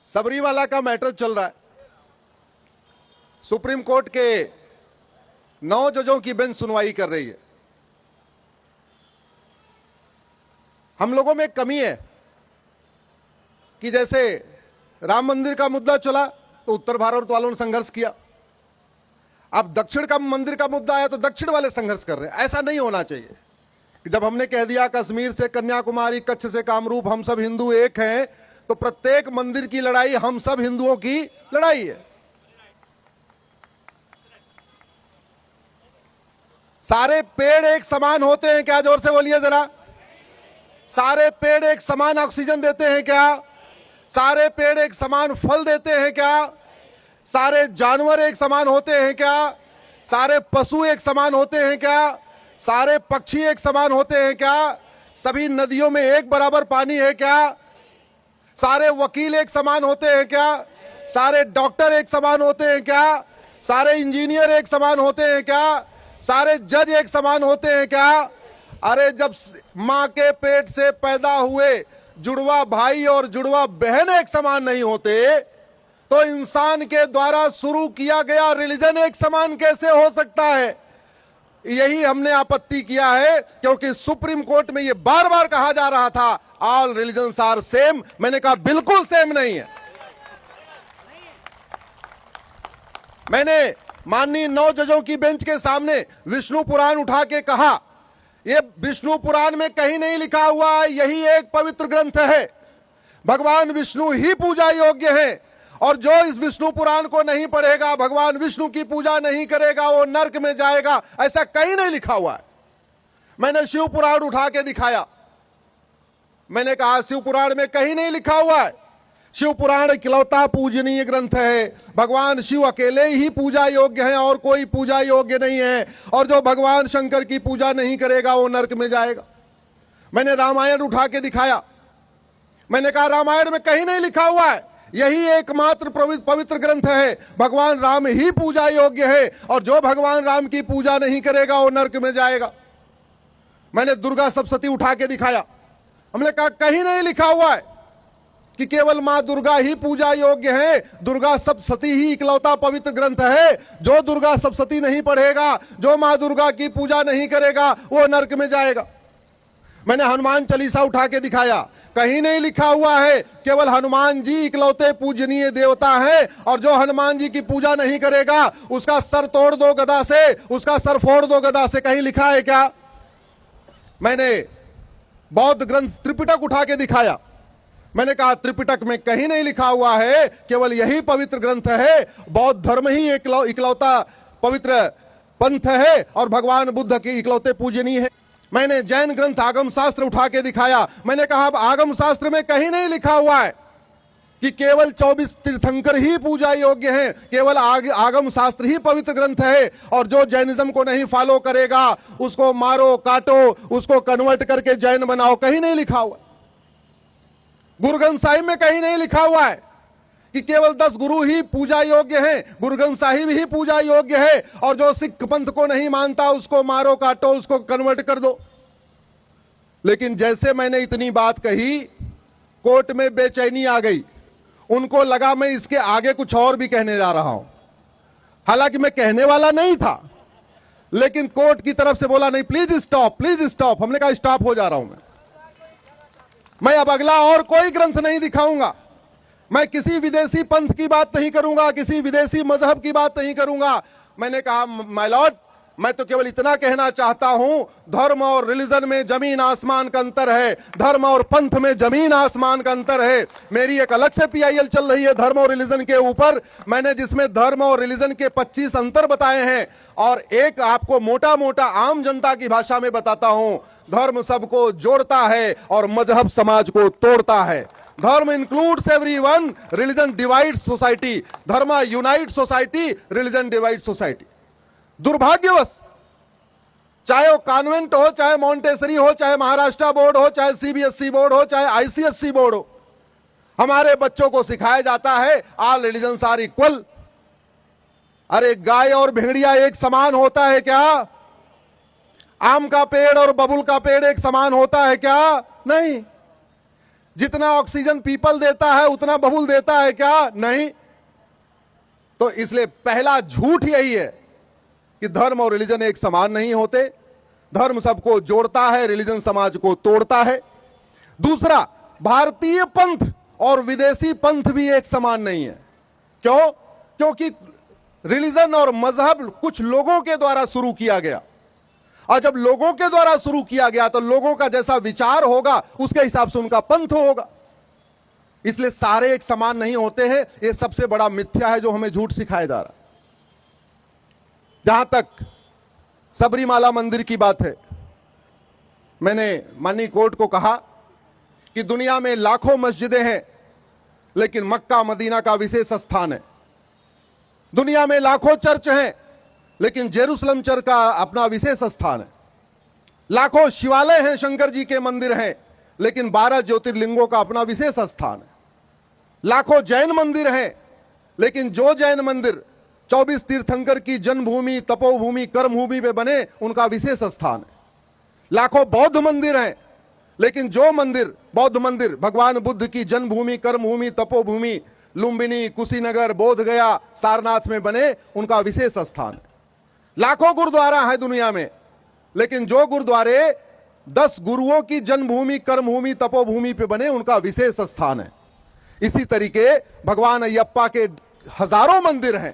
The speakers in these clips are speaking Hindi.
सबरीमाला का मैटर चल रहा है। सुप्रीम कोर्ट के 9 जजों की बेंच सुनवाई कर रही है। हम लोगों में कमी है कि जैसे राम मंदिर का मुद्दा चला तो उत्तर भारत वालों ने संघर्ष किया, अब दक्षिण का मंदिर का मुद्दा आया तो दक्षिण वाले संघर्ष कर रहे हैं। ऐसा नहीं होना चाहिए कि जब हमने कह दिया कश्मीर से कन्याकुमारी, कच्छ से कामरूप हम सब हिंदू एक हैं, तो प्रत्येक मंदिर की लड़ाई हम सब हिंदुओं की लड़ाई है। सारे पेड़ एक समान होते हैं क्या? जोर से बोलिए जरा। सारे पेड़ एक समान ऑक्सीजन देते हैं क्या? सारे पेड़ एक समान फल देते हैं क्या? सारे जानवर एक समान होते हैं क्या? सारे पशु एक समान होते हैं क्या? सारे पक्षी एक समान होते हैं क्या? सभी नदियों में एक बराबर पानी है क्या? सारे वकील एक समान होते हैं क्या? सारे डॉक्टर एक समान होते हैं क्या? सारे इंजीनियर एक समान होते हैं क्या? सारे जज एक समान होते हैं क्या? अरे जब मां के पेट से पैदा हुए जुड़वा भाई और जुड़वा बहन एक समान नहीं होते तो इंसान के द्वारा शुरू किया गया रिलीजन एक समान कैसे हो सकता है? यही हमने आपत्ति किया है, क्योंकि सुप्रीम कोर्ट में यह बार बार कहा जा रहा था ऑल रिलीजन्स आर सेम। मैंने कहा बिल्कुल सेम नहीं है। मैंने माननीय 9 जजों की बेंच के सामने विष्णु पुराण उठा के कहा, यह विष्णु पुराण में कहीं नहीं लिखा हुआ है, यही एक पवित्र ग्रंथ है, भगवान विष्णु ही पूजा योग्य है, और जो इस विष्णु पुराण को नहीं पढ़ेगा, भगवान विष्णु की पूजा नहीं करेगा, वो नरक में जाएगा। ऐसा कहीं नहीं लिखा हुआ है। मैंने शिव पुराण उठा के दिखाया, मैंने कहा शिव पुराण में कहीं नहीं लिखा हुआ है, शिव पुराण इकलौता पूजनीय ग्रंथ है, भगवान शिव अकेले ही पूजा योग्य हैं और कोई पूजा योग्य नहीं है, और जो भगवान शंकर की पूजा नहीं करेगा वो नरक में जाएगा। मैंने रामायण उठा के दिखाया, मैंने कहा रामायण में कहीं नहीं लिखा हुआ है, यही एकमात्र पवित्र ग्रंथ है, भगवान राम ही पूजा योग्य है, और जो भगवान राम की पूजा नहीं करेगा वो नरक में जाएगा। मैंने दुर्गा सप्तशती उठा के दिखाया, हमने कहा कहीं नहीं लिखा हुआ है कि केवल मां दुर्गा ही पूजा योग्य है, दुर्गा सप्तशती ही इकलौता पवित्र ग्रंथ है। जो दुर्गा सप्तशती नहीं पढ़ेगा, जो मां दुर्गा की पूजा नहीं करेगा, वो नरक में जाएगा। मैंने हनुमान चालीसा उठा के दिखाया, कहीं नहीं लिखा हुआ है केवल हनुमान जी इकलौते पूजनीय देवता है, और जो हनुमान जी की पूजा नहीं करेगा उसका सर तोड़ दो गदा से, उसका सर फोड़ दो गदा से। कहीं लिखा है क्या? मैंने बौद्ध ग्रंथ त्रिपिटक उठा के दिखाया, मैंने कहा त्रिपिटक में कहीं नहीं लिखा हुआ है केवल यही पवित्र ग्रंथ है, बौद्ध धर्म ही इकलौता पवित्र पंथ है और भगवान बुद्ध के इकलौते पूजनीय है। मैंने जैन ग्रंथ आगम शास्त्र उठा के दिखाया, मैंने कहा अब आगम शास्त्र में कहीं नहीं लिखा हुआ है कि केवल 24 तीर्थंकर ही पूजा योग्य हैं, केवल आगम शास्त्र ही पवित्र ग्रंथ है, और जो जैनिज्म को नहीं फॉलो करेगा उसको मारो काटो, उसको कन्वर्ट करके जैन बनाओ। कहीं नहीं लिखा हुआ। गुरु ग्रंथ साहिब में कहीं नहीं लिखा हुआ है कि केवल 10 गुरु ही पूजा योग्य हैं, गुरु ग्रंथ साहिब ही पूजा योग्य है, और जो सिख पंथ को नहीं मानता उसको मारो काटो, उसको कन्वर्ट कर दो। लेकिन जैसे मैंने इतनी बात कही, कोर्ट में बेचैनी आ गई, उनको लगा मैं इसके आगे कुछ और भी कहने जा रहा हूं। हालांकि मैं कहने वाला नहीं था, लेकिन कोर्ट की तरफ से बोला नहीं प्लीज स्टॉप, प्लीज स्टॉप। हमने कहा स्टॉप हो जा रहा हूं मैं अब अगला और कोई ग्रंथ नहीं दिखाऊंगा, मैं किसी विदेशी पंथ की बात नहीं करूंगा, किसी विदेशी मजहब की बात नहीं करूंगा। मैंने कहा माय लॉर्ड, मैं तो केवल इतना कहना चाहता हूं, धर्म और रिलीजन में जमीन आसमान का अंतर है, धर्म और पंथ में जमीन आसमान का अंतर है। मेरी एक अलग से PIL चल रही है धर्म और रिलीजन के ऊपर, मैंने जिसमें धर्म और रिलीजन के 25 अंतर बताए हैं, और एक आपको मोटा मोटा आम जनता की भाषा में बताता हूं। धर्म सबको जोड़ता है और मजहब समाज को तोड़ता है। Dharma includes everyone, religion divides society. Dharma unite society, religion divide society. दुर्भाग्यवश चाहे वो कॉन्वेंट हो, चाहे मॉन्टेसरी हो, चाहे महाराष्ट्र बोर्ड हो, चाहे CBSE बोर्ड हो, चाहे ICSE बोर्ड हो, हमारे बच्चों को सिखाया जाता है ऑल रिलीजन्स आर इक्वल। अरे गाय और भेड़िया एक समान होता है क्या? आम का पेड़ और बबुल का पेड़ एक समान होता है क्या? नहीं। जितना ऑक्सीजन पीपल देता है उतना बबूल देता है क्या? नहीं। तो इसलिए पहला झूठ यही है कि धर्म और रिलीजन एक समान नहीं होते। धर्म सबको जोड़ता है, रिलीजन समाज को तोड़ता है। दूसरा, भारतीय पंथ और विदेशी पंथ भी एक समान नहीं है। क्यों? क्योंकि रिलीजन और मजहब कुछ लोगों के द्वारा शुरू किया गया, और जब लोगों के द्वारा शुरू किया गया तो लोगों का जैसा विचार होगा उसके हिसाब से उनका पंथ होगा। इसलिए सारे एक समान नहीं होते हैं। यह सबसे बड़ा मिथ्या है जो हमें झूठ सिखाया जा रहा है। जहां तक सबरीमाला मंदिर की बात है, मैंने माननीय कोर्ट को कहा कि दुनिया में लाखों मस्जिदें हैं लेकिन मक्का मदीना का विशेष स्थान है। दुनिया में लाखों चर्च हैं लेकिन जेरूसलम चर्च का अपना विशेष स्थान है। लाखों शिवालय हैं, शंकर जी के मंदिर हैं, लेकिन 12 ज्योतिर्लिंगों का अपना विशेष स्थान है। लाखों जैन मंदिर हैं, लेकिन जो जैन मंदिर 24 तीर्थंकर की जन्मभूमि, तपोभूमि, कर्मभूमि पे बने उनका विशेष स्थान है। लाखों बौद्ध मंदिर हैं, लेकिन जो मंदिर, बौद्ध मंदिर भगवान बुद्ध की जन्मभूमि, कर्मभूमि, तपोभूमि, लुम्बिनी, कुशीनगर, बोधगया, सारनाथ में बने उनका विशेष स्थान है। लाखों गुरुद्वारा है दुनिया में, लेकिन जो गुरुद्वारे 10 गुरुओं की जन्मभूमि, कर्मभूमि, तपोभूमि पे बने उनका विशेष स्थान है। इसी तरीके भगवान अयप्पा के हजारों मंदिर हैं,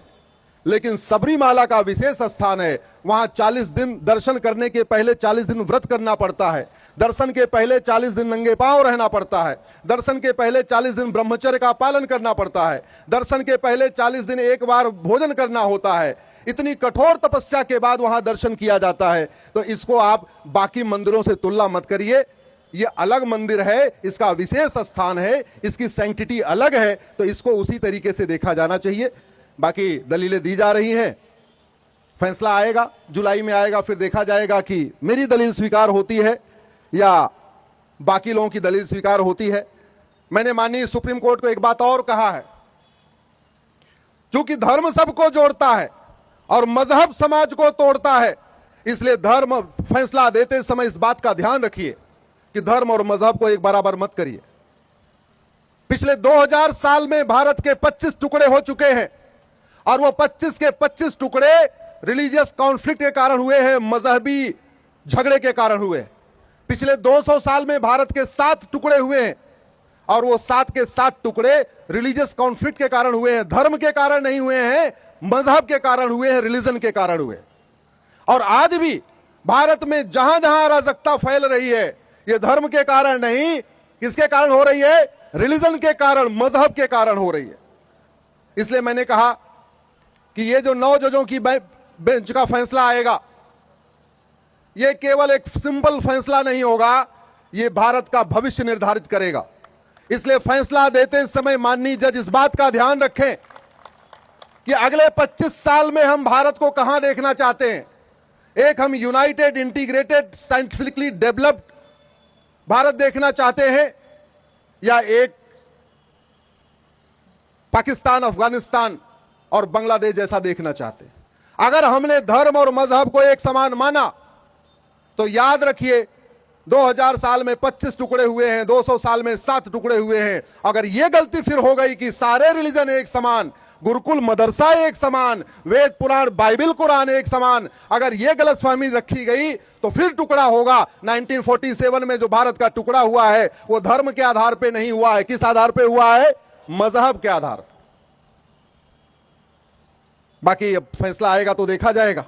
लेकिन सबरीमाला का विशेष स्थान है। वहां 40 दिन दर्शन करने के पहले 40 दिन व्रत करना पड़ता है। दर्शन के पहले 40 दिन नंगे पांव रहना पड़ता है। दर्शन के पहले 40 दिन ब्रह्मचर्य का पालन करना पड़ता है। दर्शन के पहले 40 दिन एक बार भोजन करना होता है। इतनी कठोर तपस्या के बाद वहां दर्शन किया जाता है। तो इसको आप बाकी मंदिरों से तुलना मत करिए। यह अलग मंदिर है, इसका विशेष स्थान है, इसकी सैंक्टिटी अलग है, तो इसको उसी तरीके से देखा जाना चाहिए। बाकी दलीलें दी जा रही हैं, फैसला आएगा, जुलाई में आएगा, फिर देखा जाएगा कि मेरी दलील स्वीकार होती है या बाकी लोगों की दलील स्वीकार होती है। मैंने माननीय सुप्रीम कोर्ट को एक बात और कहा है, क्योंकि धर्म सबको जोड़ता है और मजहब समाज को तोड़ता है, इसलिए धर्म फैसला देते समय इस बात का ध्यान रखिए कि धर्म और मजहब को एक बराबर मत करिए। पिछले 2000 साल में भारत के 25 टुकड़े हो चुके हैं, और वो 25 के 25 टुकड़े रिलीजियस कॉन्फ्लिक्ट के कारण हुए हैं, मजहबी झगड़े के कारण हुए हैं। पिछले 200 साल में भारत के 7 टुकड़े हुए हैं, और वो 7 के 7 टुकड़े रिलीजियस कॉन्फ्लिक्ट के कारण हुए हैं। धर्म के कारण नहीं हुए हैं, मजहब के कारण हुए हैं, रिलीजन के कारण हुए। और आज भी भारत में जहां जहां अराजकता फैल रही है, ये धर्म के कारण नहीं, किसके कारण हो रही है? रिलीजन के कारण, मजहब के कारण हो रही है। इसलिए मैंने कहा कि ये जो 9 जजों की बेंच का फैसला आएगा, ये केवल एक सिंपल फैसला नहीं होगा, ये भारत का भविष्य निर्धारित करेगा। इसलिए फैसला देते समय माननीय जज इस बात का ध्यान रखें कि अगले 25 साल में हम भारत को कहां देखना चाहते हैं। एक हम United, integrated, scientifically developed Bharat देखना चाहते हैं, या एक पाकिस्तान, अफगानिस्तान और बांग्लादेश जैसा देखना चाहते हैं। अगर हमने धर्म और मजहब को एक समान माना तो याद रखिए 2000 साल में 25 टुकड़े हुए हैं, 200 साल में 7 टुकड़े हुए हैं। अगर यह गलती फिर हो गई कि सारे रिलीजन एक समान, गुरुकुल मदरसा एक समान, वेद पुराण बाइबल कुरान एक समान, अगर यह गलतफहमी रखी गई तो फिर टुकड़ा होगा। 1947 में जो भारत का टुकड़ा हुआ है वो धर्म के आधार पे नहीं हुआ है। किस आधार पे हुआ है? मजहब के आधार। बाकी अब फैसला आएगा तो देखा जाएगा।